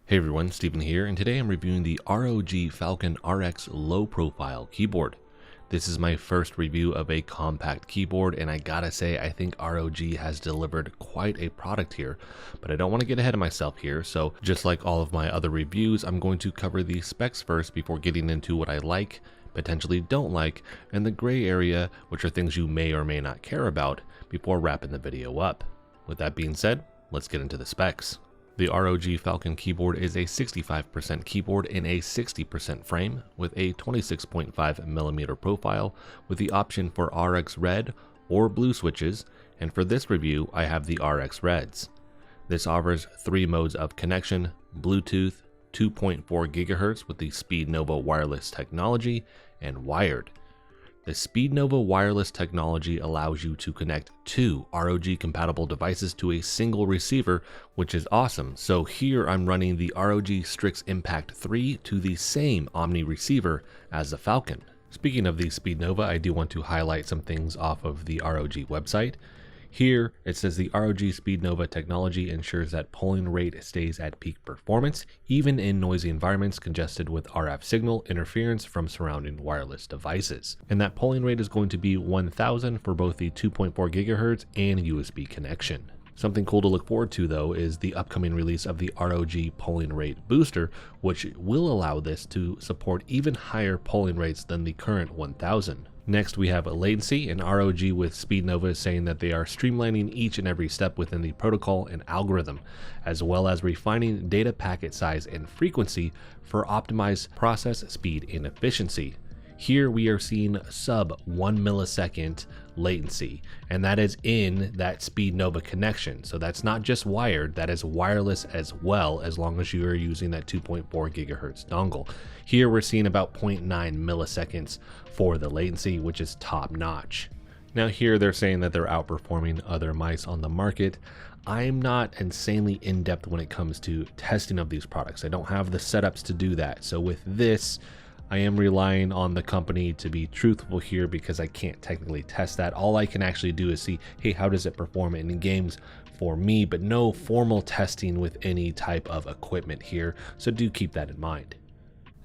Hey everyone, Steven here, and today I'm reviewing the ROG Falchion RX low profile keyboard. This is my first review of a compact keyboard, and I gotta say I think ROG has delivered quite a product here, but I don't want to get ahead of myself here, so just like all of my other reviews, I'm going to cover the specs first before getting into what I like, potentially don't like, and the gray area, which are things you may or may not care about, before wrapping the video up. With that being said, let's get into the specs. The ROG Falchion keyboard is a 65% keyboard in a 60% frame with a 26.5mm profile with the option for RX red or blue switches, and for this review I have the RX reds. This offers 3 modes of connection: Bluetooth, 2.4 GHz with the SpeedNova wireless technology, and wired. The SpeedNova wireless technology allows you to connect 2 ROG compatible devices to a single receiver, which is awesome. So here I'm running the ROG Strix Impact 3 to the same Omni receiver as the Falchion. Speaking of the SpeedNova, I do want to highlight some things off of the ROG website. Here it says the ROG SpeedNova technology ensures that polling rate stays at peak performance, even in noisy environments congested with RF signal interference from surrounding wireless devices. And that polling rate is going to be 1000 for both the 2.4 GHz and USB connection. Something cool to look forward to though is the upcoming release of the ROG polling rate booster, which will allow this to support even higher polling rates than the current 1000. Next we have latency, and ROG with SpeedNova is saying that they are streamlining each and every step within the protocol and algorithm, as well as refining data packet size and frequency for optimized process speed and efficiency. Here we are seeing sub 1 millisecond latency, and that is in that SpeedNova connection. So that's not just wired, that is wireless as well, as long as you are using that 2.4 GHz dongle. Here we're seeing about 0.9 milliseconds for the latency, which is top notch. Now here they're saying that they're outperforming other mice on the market. I'm not insanely in-depth when it comes to testing of these products. I don't have the setups to do that. So with this, I am relying on the company to be truthful here because I can't technically test that. All I can actually do is see, hey, how does it perform in games for me, but no formal testing with any type of equipment here. So do keep that in mind.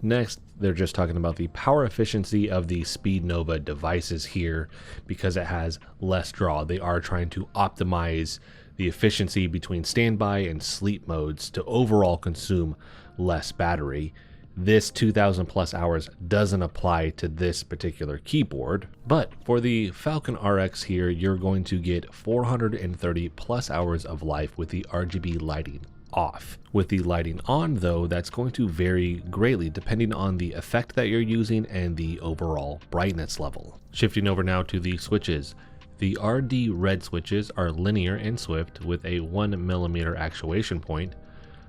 Next, they're just talking about the power efficiency of the SpeedNova devices here because it has less draw. They are trying to optimize the efficiency between standby and sleep modes to overall consume less battery. This 2000 plus hours doesn't apply to this particular keyboard, but for the Falchion RX here, you're going to get 430 plus hours of life with the RGB lighting off. With the lighting on though, that's going to vary greatly depending on the effect that you're using and the overall brightness level. Shifting over now to the switches. The RD red switches are linear and swift with a 1mm actuation point,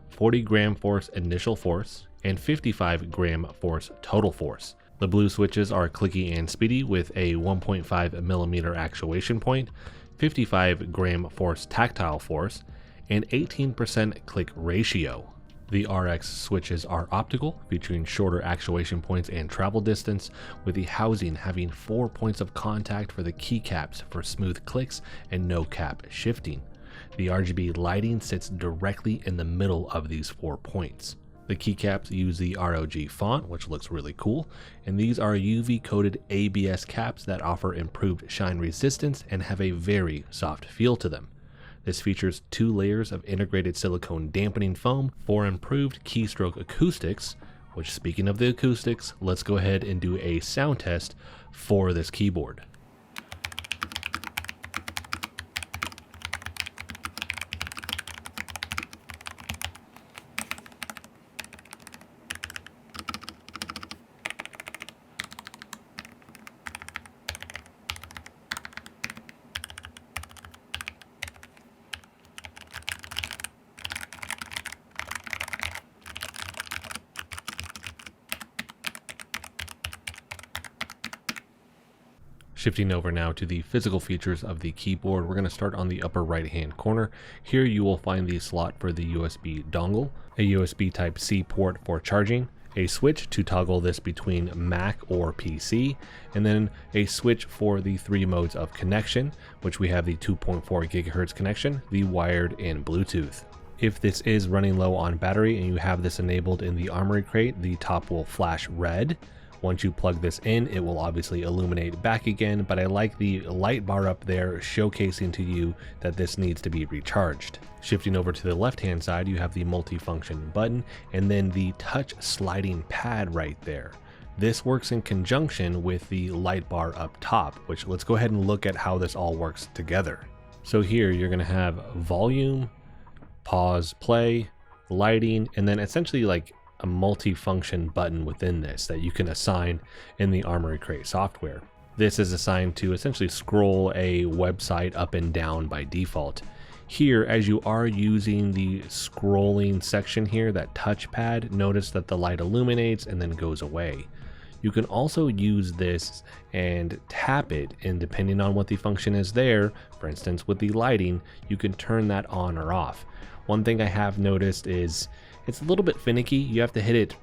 40 gram force initial force, and 55 gram force total force. The blue switches are clicky and speedy with a 1.5mm actuation point, 55 gram force tactile force, and 18% click ratio. The RX switches are optical, featuring shorter actuation points and travel distance, with the housing having 4 points of contact for the keycaps for smooth clicks and no cap shifting. The RGB lighting sits directly in the middle of these 4 points. The keycaps use the ROG font, which looks really cool, and these are UV coated ABS caps that offer improved shine resistance and have a very soft feel to them. This features 2 layers of integrated silicone dampening foam for improved keystroke acoustics, which, speaking of the acoustics, let's go ahead and do a sound test for this keyboard. Shifting over now to the physical features of the keyboard, we're going to start on the upper right hand corner. Here you will find the slot for the USB dongle, a USB Type-C port for charging, a switch to toggle this between Mac or PC, and then a switch for the 3 modes of connection, which we have the 2.4 GHz connection, the wired, and Bluetooth. If this is running low on battery and you have this enabled in the Armoury Crate, the top will flash red. Once you plug this in, it will obviously illuminate back again, but I like the light bar up there showcasing to you that this needs to be recharged. Shifting over to the left-hand side, you have the multifunction button and then the touch sliding pad right there. This works in conjunction with the light bar up top, which let's go ahead and look at how this all works together. So here you're going to have volume, pause, play, lighting, and then essentially like a multi-function button within this that you can assign in the Armoury Crate software. This is assigned to essentially scroll a website up and down by default. Here, as you are using the scrolling section here, that touchpad, notice that the light illuminates and then goes away. You can also use this and tap it, and depending on what the function is there, for instance with the lighting, you can turn that on or off. One thing I have noticed is it's a little bit finicky. You have to hit it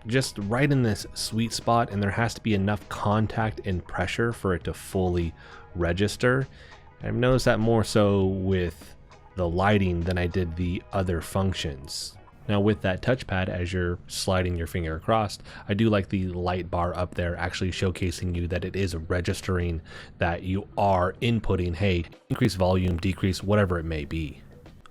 just right in this sweet spot, and there has to be enough contact and pressure for it to fully register. I've noticed that more so with the lighting than I did the other functions. Now with that touchpad, as you're sliding your finger across, I do like the light bar up there actually showcasing you that it is registering that you are inputting, hey, increase volume, decrease, whatever it may be.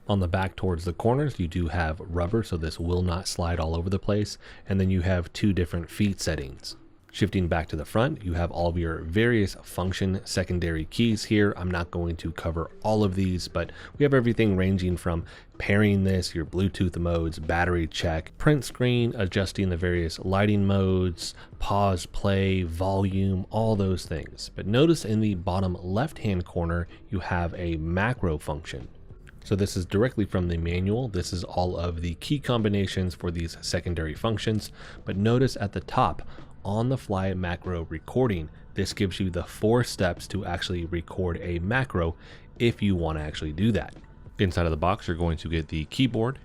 On the back towards the corners, you do have rubber, so this will not slide all over the place. And then you have two different feet settings. Shifting back to the front, you have all of your various function secondary keys here. I'm not going to cover all of these, but we have everything ranging from pairing this, your Bluetooth modes, battery check, print screen, adjusting the various lighting modes, pause, play, volume, all those things. But notice in the bottom left-hand corner, you have a macro function. So this is directly from the manual. This is all of the key combinations for these secondary functions. But notice at the top, on the fly macro recording, this gives you the 4 steps to actually record a macro if you want to actually do that. Inside of the box, you're going to get the keyboard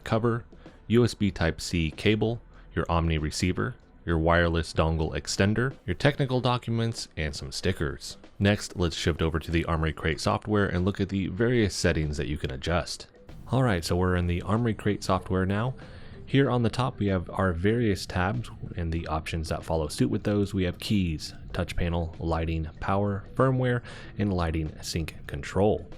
cover, USB Type-C cable, your Omni receiver, your wireless dongle extender, your technical documents, and some stickers. Next, let's shift over to the Armoury Crate software and look at the various settings that you can adjust. Alright, so we're in the Armoury Crate software now. Here on the top, we have our various tabs and the options that follow suit with those. We have keys, touch panel, lighting, power, firmware, and lighting sync control.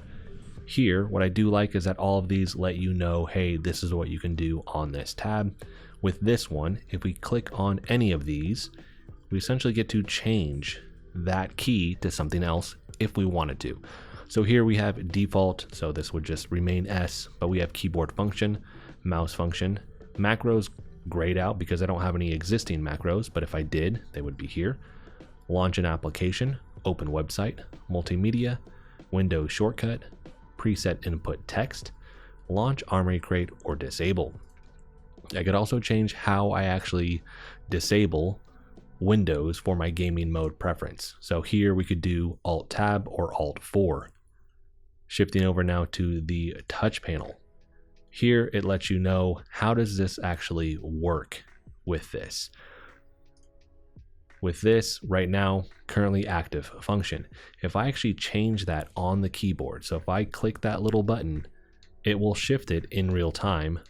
Here, what I do like is that all of these let you know, hey, this is what you can do on this tab. With this one, if we click on any of these, we essentially get to change that key to something else if we wanted to. So here we have default, so this would just remain S, but we have keyboard function, mouse function, macros grayed out because I don't have any existing macros, but if I did, they would be here. Launch an application, open website, multimedia, Windows shortcut, preset input text, launch Armoury Crate, or disable. I could also change how I actually disable Windows for my gaming mode preference. So here we could do Alt Tab or Alt 4. Shifting over now to the touch panel. Here it lets you know how does this actually work with this. With this right now, currently active function. If I actually change that on the keyboard, so if I click that little button, it will shift it in real time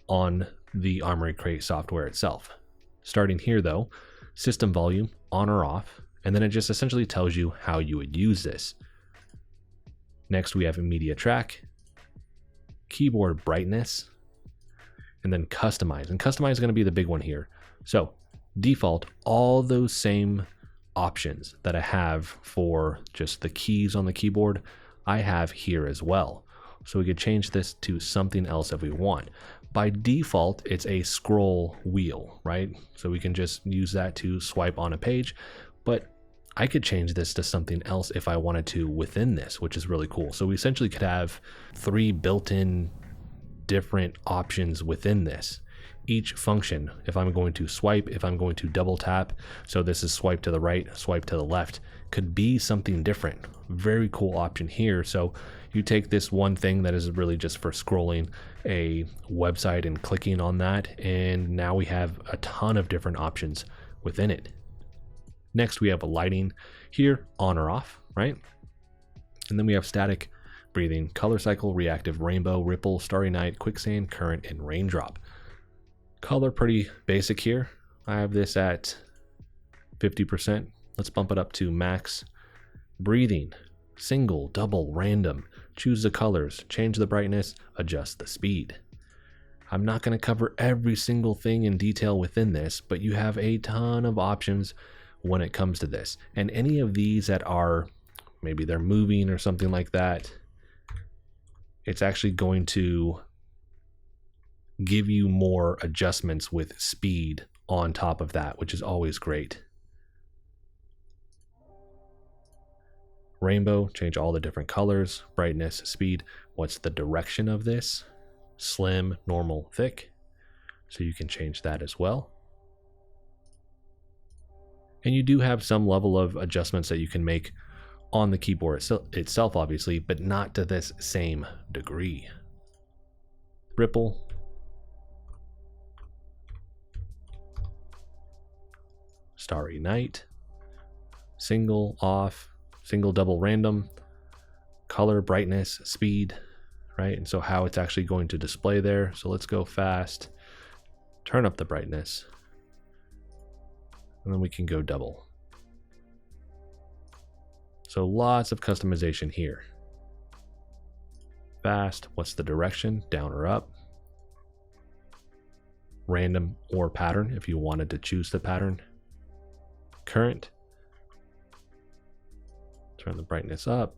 on the Armoury Crate software itself. Starting here though, system volume on or off, and then it just essentially tells you how you would use this. Next we have a media track, keyboard brightness, and then customize. And customize is going to be the big one here. So default, all those same options that I have for just the keys on the keyboard, I have here as well. So we could change this to something else if we want. By default, it's a scroll wheel, right? So we can just use that to swipe on a page, but I could change this to something else if I wanted to within this, which is really cool. So we essentially could have 3 built-in different options within this. Each function, if I'm going to swipe, if I'm going to double tap, so this is swipe to the right, swipe to the left, could be something different. Very cool option here. So you take this one thing that is really just for scrolling a website and clicking on that, and now we have a ton of different options within it. Next we have a lighting here, on or off, right? And then we have static breathing, color cycle, reactive, rainbow, ripple, starry night, quicksand, current, and raindrop. Color pretty basic here. I have this at 50%. Let's bump it up to max. Breathing, single, double, random. Choose the colors, change the brightness, adjust the speed. I'm not going to cover every single thing in detail within this, but you have a ton of options when it comes to this. And any of these that are, maybe they're moving or something like that, it's actually going to give you more adjustments with speed on top of that, which is always great. Rainbow, change all the different colors, brightness, speed. What's the direction of this? Slim, normal, thick. So you can change that as well. And you do have some level of adjustments that you can make on the keyboard itself, obviously, but not to this same degree. Ripple. Starry night. Single, off. Single, double, random. Color, brightness, speed, right? And so how it's actually going to display there. So let's go fast. Turn up the brightness. And then we can go double. So lots of customization here. Fast, what's the direction? Down or up? Random or pattern if you wanted to choose the pattern. Current. Turn the brightness up.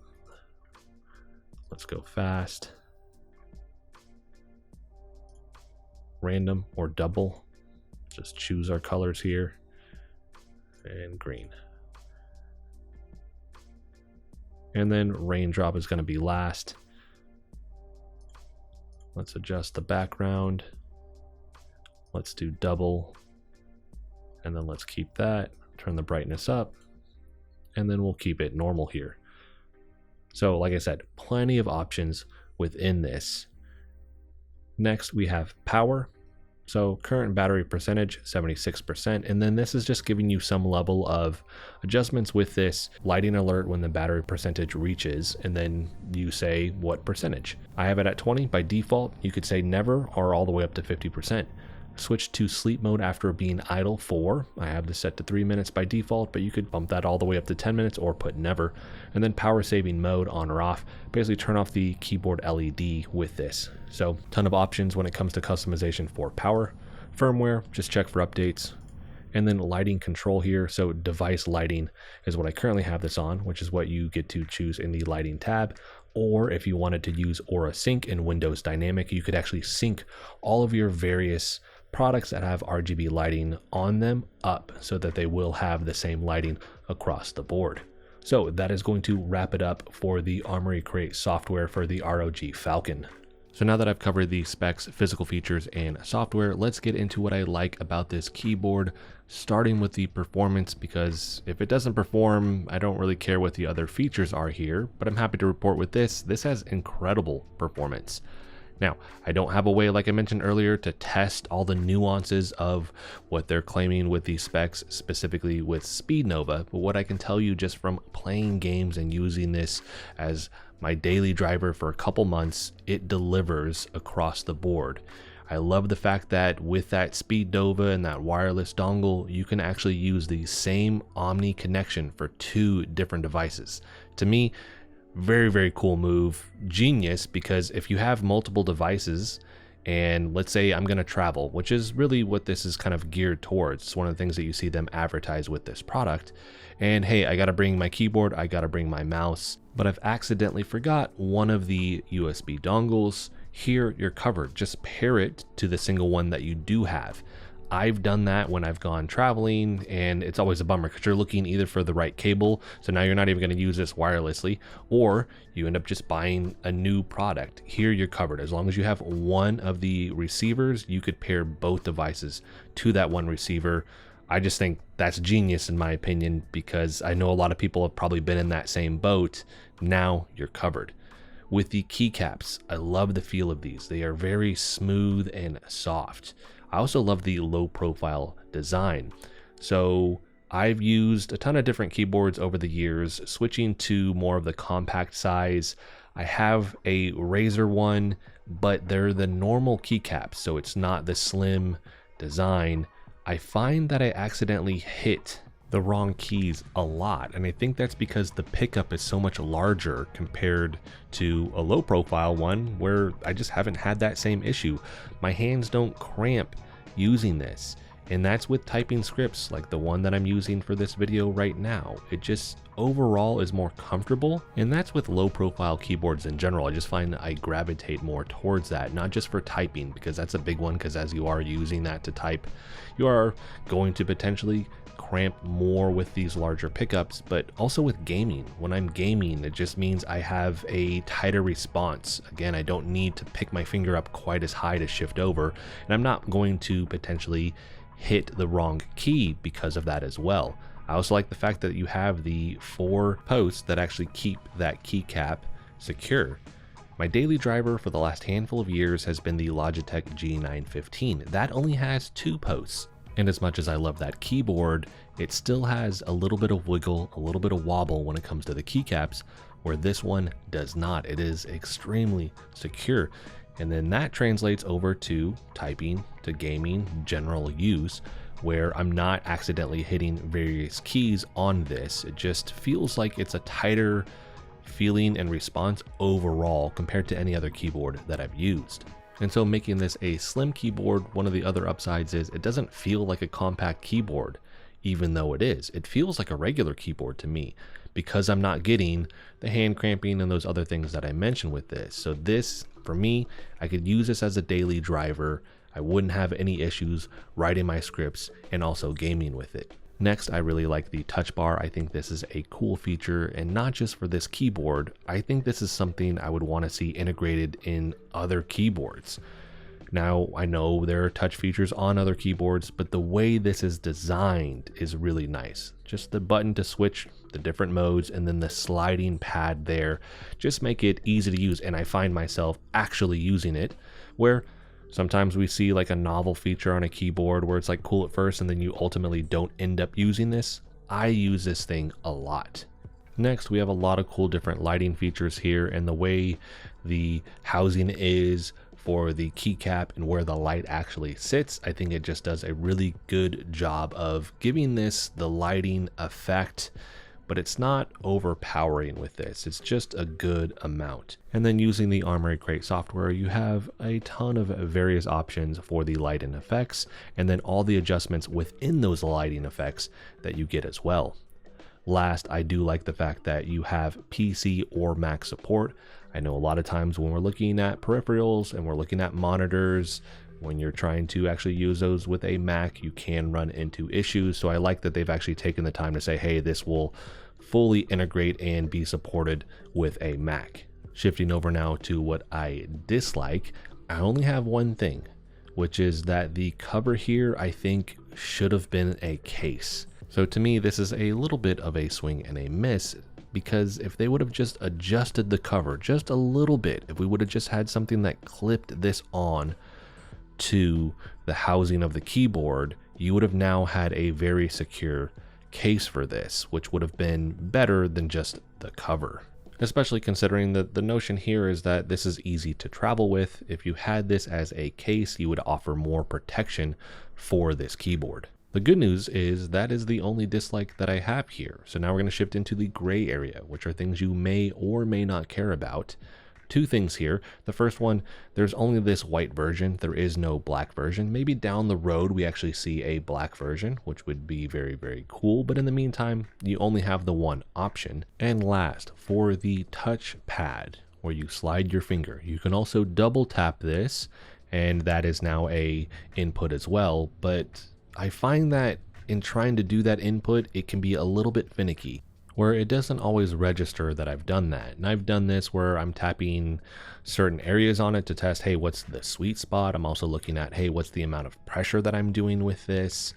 Let's go fast. Random or double. Just choose our colors here. And green. And then raindrop is going to be last. Let's adjust the background. Let's do double. And then let's keep that. Turn the brightness up. And then we'll keep it normal here. So like I said, plenty of options within this. Next we have power. So current battery percentage, 76%. And then this is just giving you some level of adjustments with this lighting alert when the battery percentage reaches, and then you say what percentage. I have it at 20 by default. You could say never or all the way up to 50%. Switch to sleep mode after being idle for, I have this set to 3 minutes by default, but you could bump that all the way up to 10 minutes or put never. And then power saving mode on or off, basically turn off the keyboard LED with this. So ton of options when it comes to customization for power. Firmware, just check for updates. And then lighting control here. So device lighting is what I currently have this on, which is what you get to choose in the lighting tab. Or if you wanted to use Aura Sync in Windows Dynamic, you could actually sync all of your various products that have RGB lighting on them up so that they will have the same lighting across the board. So that is going to wrap it up for the Armoury Crate software for the ROG Falchion. So now that I've covered the specs, physical features, and software, let's get into what I like about this keyboard, starting with the performance, because if it doesn't perform, I don't really care what the other features are here, but I'm happy to report with this has incredible performance. Now, I don't have a way, like I mentioned earlier, to test all the nuances of what they're claiming with these specs, specifically with SpeedNova, but what I can tell you just from playing games and using this as my daily driver for a couple months, it delivers across the board. I love the fact that with that SpeedNova and that wireless dongle, you can actually use the same Omni connection for 2 different devices. To me, very, very cool move. Genius, because if you have multiple devices and let's say I'm going to travel, which is really what this is kind of geared towards. It's one of the things that you see them advertise with this product. And hey, I got to bring my keyboard, I got to bring my mouse, but I've accidentally forgot one of the USB dongles. Here you're covered. Just pair it to the single one that you do have. I've done that when I've gone traveling, and it's always a bummer because you're looking either for the right cable, so now you're not even going to use this wirelessly, or you end up just buying a new product. Here you're covered. As long as you have one of the receivers, you could pair both devices to that one receiver. I just think that's genius in my opinion, because I know a lot of people have probably been in that same boat. Now you're covered. With the keycaps, I love the feel of these. They are very smooth and soft. I also love the low profile design. So I've used a ton of different keyboards over the years, switching to more of the compact size. I have a Razer one, but they're the normal keycaps, so it's not the slim design. I find that I accidentally hit the wrong keys a lot, and I think that's because the pickup is so much larger compared to a low profile one where I just haven't had that same issue. My hands don't cramp using this, and that's with typing scripts like the one that I'm using for this video right now. It just overall is more comfortable, and that's with low profile keyboards in general. I just find that I gravitate more towards that, not just for typing, because that's a big one, because as you are using that to type, you are going to potentially cramp more with these larger pickups, but also with gaming. When I'm gaming, it just means I have a tighter response. Again, I don't need to pick my finger up quite as high to shift over, and I'm not going to potentially hit the wrong key because of that as well. I also like the fact that you have the 4 posts that actually keep that keycap secure. My daily driver for the last handful of years has been the Logitech G915. That only has 2 posts. And as much as I love that keyboard, it still has a little bit of wiggle, a little bit of wobble when it comes to the keycaps, where this one does not. It is extremely secure. And then that translates over to typing, to gaming, general use, where I'm not accidentally hitting various keys on this. It just feels like it's a tighter feeling and response overall compared to any other keyboard that I've used. And so making this a slim keyboard, one of the other upsides is it doesn't feel like a compact keyboard, even though it is. It feels like a regular keyboard to me because I'm not getting the hand cramping and those other things that I mentioned with this. So this, for me, I could use this as a daily driver. I wouldn't have any issues writing my scripts and also gaming with it. Next, I really like the touch bar. I think this is a cool feature, and not just for this keyboard. I think this is something I would want to see integrated in other keyboards. Now, I know there are touch features on other keyboards, but the way this is designed is really nice. Just the button to switch the different modes and then the sliding pad there just make it easy to use, and I find myself actually using it, where sometimes we see like a novel feature on a keyboard where it's like cool at first and then you ultimately don't end up using this. I use this thing a lot. Next, we have a lot of cool different lighting features here, and the way the housing is for the keycap and where the light actually sits, I think it just does a really good job of giving this the lighting effect, but it's not overpowering with this. It's just a good amount. And then using the Armoury Crate software, you have a ton of various options for the lighting effects, and then all the adjustments within those lighting effects that you get as well. Last, I do like the fact that you have PC or Mac support. I know a lot of times when we're looking at peripherals and we're looking at monitors, when you're trying to actually use those with a Mac, you can run into issues. So I like that they've actually taken the time to say, hey, this will fully integrate and be supported with a Mac. Shifting over now to what I dislike, I only have one thing, which is that the cover here, I think, should have been a case. So to me, this is a little bit of a swing and a miss, because if they would have just adjusted the cover just a little bit, if we would have just had something that clipped this on to the housing of the keyboard, you would have now had a very secure case for this, which would have been better than just the cover. Especially considering that the notion here is that this is easy to travel with. If you had this as a case, you would offer more protection for this keyboard. The good news is that is the only dislike that I have here. So now we're going to shift into the gray area, which are things you may or may not care about. Two things here. The first one, there's only this white version. There is no black version. Maybe down the road we actually see a black version, which would be very, very cool. But in the meantime, you only have the one option. And last, for the touch pad, where you slide your finger, you can also double tap this, and that is now a input as well. But I find that in trying to do that input, it can be a little bit finicky, where it doesn't always register that I've done that. And I've done this where I'm tapping certain areas on it to test, hey, what's the sweet spot? I'm also looking at, hey, what's the amount of pressure that I'm doing with this?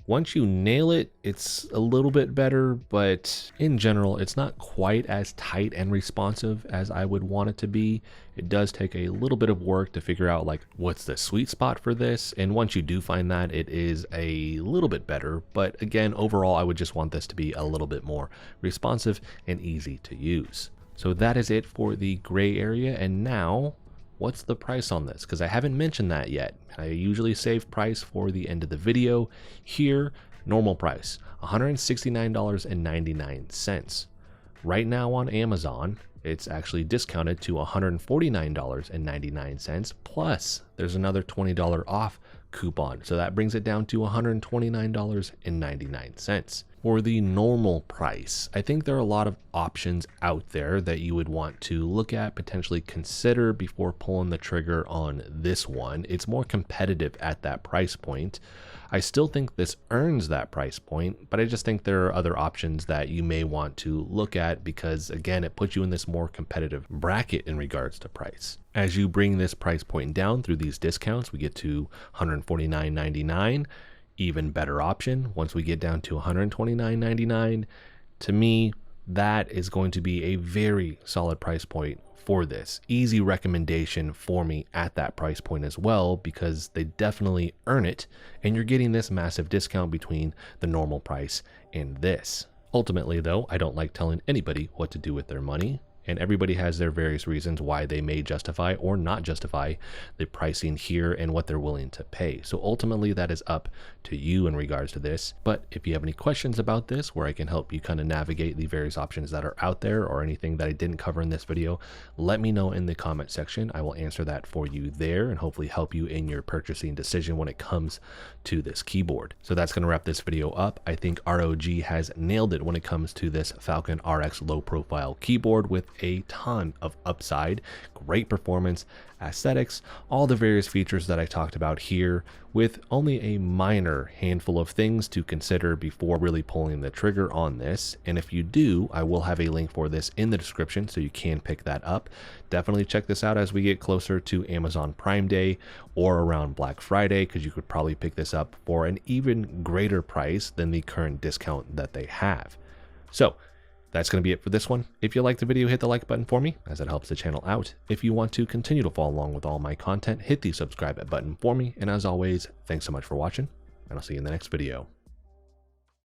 Once you nail it, it's a little bit better, but in general, it's not quite as tight and responsive as I would want it to be. It does take a little bit of work to figure out like what's the sweet spot for this. And once you do find that, it is a little bit better. But again, overall, I would just want this to be a little bit more responsive and easy to use. So that is it for the gray area. And now, what's the price on this? Because I haven't mentioned that yet. I usually save price for the end of the video. Here, normal price, $169.99. Right now on Amazon, it's actually discounted to $149.99, plus there's another $20 off coupon. So that brings it down to $129.99. For the normal price, I think there are a lot of options out there that you would want to look at, potentially consider before pulling the trigger on this one. It's more competitive at that price point. I still think this earns that price point, but I just think there are other options that you may want to look at because, again, it puts you in this more competitive bracket in regards to price. As you bring this price point down through these discounts, we get to $149.99. Even better option once we get down to $129.99. To me, that is going to be a very solid price point for this. Easy recommendation for me at that price point as well, because they definitely earn it, and you're getting this massive discount between the normal price and this. Ultimately though, I don't like telling anybody what to do with their money, and everybody has their various reasons why they may justify or not justify the pricing here and what they're willing to pay. So ultimately that is up to you in regards to this. But if you have any questions about this, where I can help you kind of navigate the various options that are out there, or anything that I didn't cover in this video, let me know in the comment section. I will answer that for you there and hopefully help you in your purchasing decision when it comes to this keyboard. So that's going to wrap this video up. I think ROG has nailed it when it comes to this Falchion RX low profile keyboard, with a ton of upside, great performance, aesthetics, all the various features that I talked about here, with only a minor handful of things to consider before really pulling the trigger on this. And if you do, I will have a link for this in the description so you can pick that up. Definitely check this out as we get closer to Amazon Prime Day or around Black Friday, because you could probably pick this up for an even greater price than the current discount that they have. So that's going to be it for this one. If you liked the video, hit the like button for me, as it helps the channel out. If you want to continue to follow along with all my content, hit the subscribe button for me. And as always, thanks so much for watching, and I'll see you in the next video.